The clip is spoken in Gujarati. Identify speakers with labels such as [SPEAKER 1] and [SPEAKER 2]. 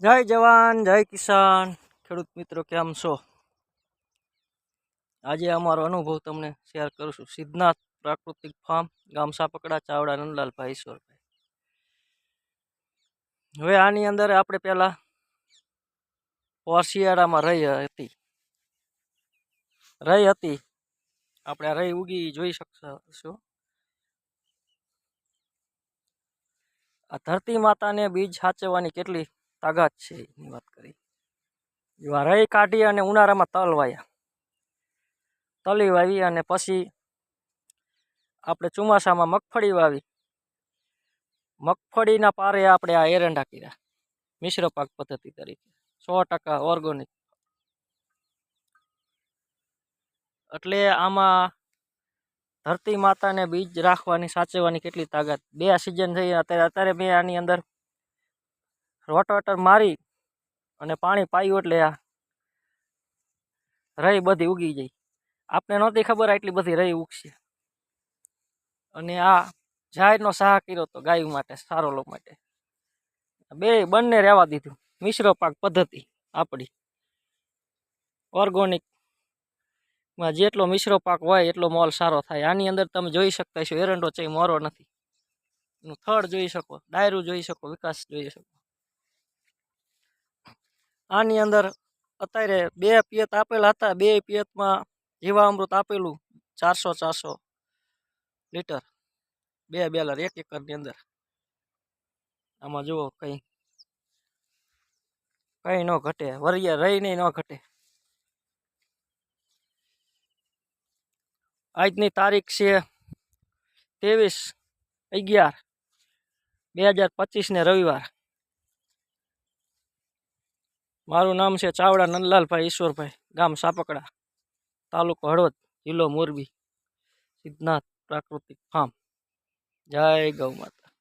[SPEAKER 1] જય જવાન જય કિસાન ખેડૂત મિત્રો કેમ છો? આજે અમારો અનુભવ તમને શેર કરું છું. સિદ્ધનાથ પ્રાકૃતિક ફાર્મ, ગામ સાપકડા, ચાવડા નંદલાલભાઈ ઈશ્વરભાઈ. હવે આની અંદર આપણે પહેલા શિયાળામાં રહી હતી આપણે આ રહી ઉગી જોઈ શકશો. આ ધરતી માતાને બીજ સાચવવાની કેટલી તાકાત છે એની વાત કરી. એવા રહી કાઢી અને ઉનાળામાં તલી વાવી અને પછી આપણે ચોમાસામાં મગફળી વાવી. મગફળીના પારે આપણે આ એરંડા કર્યા મિશ્ર પાક પદ્ધતિ તરીકે 100% ઓર્ગોનિક. એટલે આમાં ધરતી માતાને બીજ રાખવાની સાચવવાની કેટલી તાકાત. 2 સિઝન થઈ અત્યારે મેં આની અંદર રોટાવેટર મારી અને પાણી પાયું એટલે આ રહી બધી ઉગી ગઈ. આપણે નહોતી ખબર આટલી બધી રહી ઉગશે. અને આ જાહેરનો સહાય કર્યો તો ગાયો માટે, સારોલો માટે. બંને રહેવા દીધું. મિશ્ર પાક પદ્ધતિ આપણી ઓર્ગોનિકમાં જેટલો મિશ્ર પાક હોય એટલો મોલ સારો થાય. આની અંદર તમે જોઈ શકતા છો એરંડો છે મોરો નથી. એનું થડ જોઈ શકો, ડાયરું જોઈ શકો, વિકાસ જોઈ શકો. આની અંદર અત્યારે 2 પિયત આપેલા હતા. 2 પિયતમાં જીવામૃત આપેલું 400 લીટર 2 બેલર 1 એકરની અંદર. આમાં જુઓ કઈ ન ઘટે, વરિયા રહી નહીં ન ઘટે. આજની તારીખ છે 23/11/2025 ને રવિવાર. મારું નામ છે ચાવડા નંદલાલભાઈ ઈશ્વરભાઈ, ગામ સાપકડા, તાલુકો હળવદ, જિલ્લો મોરબી. સિદ્ધનાથ પ્રાકૃતિક ફાર્મ. જય ગૌ માતા.